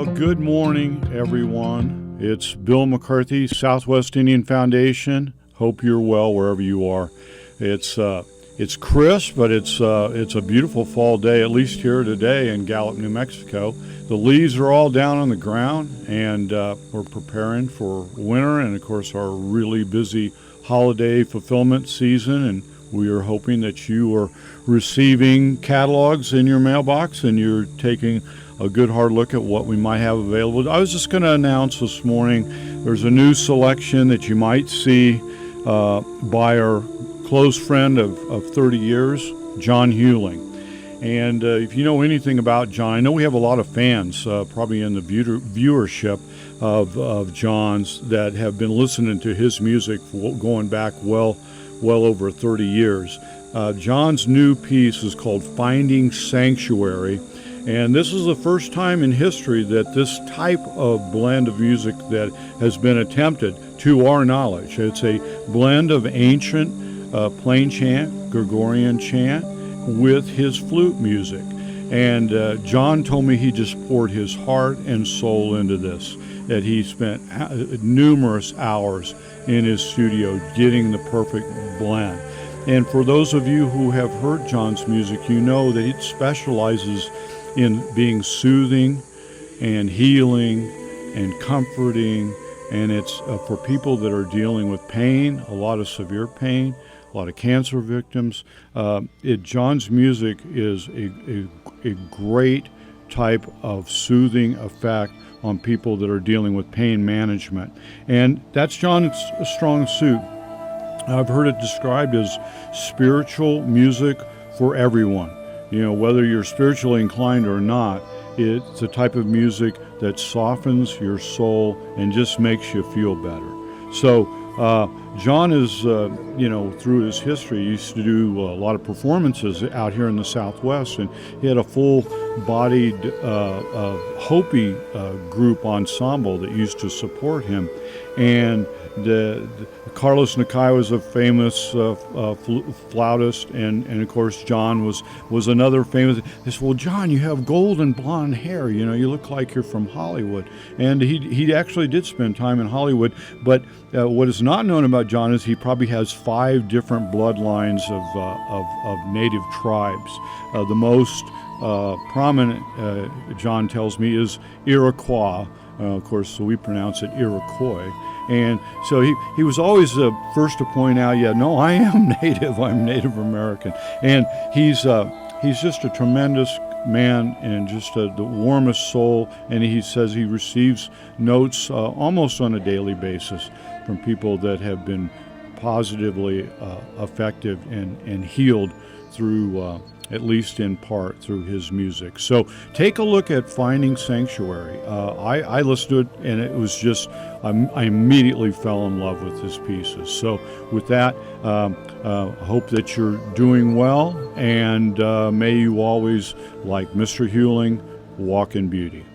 Well, good morning, everyone. It's Bill McCarthy, Southwest Indian Foundation. Hope you're well wherever you are. It's crisp, but it's a beautiful fall day, at least here today in Gallup, New Mexico. The leaves are all down on the ground, and we're preparing for winter and, of course, our really busy holiday fulfillment season. And we are hoping that you are receiving catalogs in your mailbox and you're taking a good hard look at what we might have available. I was just going to announce this morning there's a new selection that you might see by our close friend of 30 years, John Huling. And if you know anything about John, I know we have a lot of fans, probably in the viewership of John's, that have been listening to his music going back well over 30 years. John's new piece is called Finding Sanctuary. And this is the first time in history that this type of blend of music that has been attempted, to our knowledge. It's a blend of ancient plain chant, Gregorian chant, with his flute music. And John told me he just poured his heart and soul into this, that he spent numerous hours in his studio getting the perfect blend. And for those of you who have heard John's music, you know that it specializes in being soothing and healing and comforting, and it's for people that are dealing with pain, a lot of severe pain, a lot of cancer victims. John's music is a great type of soothing effect on people that are dealing with pain management, and that's John's strong suit. I've heard it described as spiritual music for everyone. You know, whether you're spiritually inclined or not, it's a type of music that softens your soul and just makes you feel better. So John is, through his history, used to do a lot of performances out here in the Southwest, and he had a full-bodied Hopi group ensemble that used to support him. And Carlos Nakai was a famous flautist, and of course John was another famous. They said, "Well, John, you have golden blonde hair. You know, you look like you're from Hollywood." And he actually did spend time in Hollywood. But what is not known about John is he probably has 5 different bloodlines of native tribes. The most prominent, John tells me, is Iroquois. Of course, so we pronounce it Iroquois. And so he was always the first to point out, no, I am Native. I'm Native American. And he's just a tremendous man and just the warmest soul. And he says he receives notes almost on a daily basis from people that have been positively effective and healed through at least in part through his music. So take a look at Finding Sanctuary. I listened to it, and it was just, I immediately fell in love with his pieces. So with that, hope that you're doing well, and may you always, like Mr. Hewling, walk in beauty.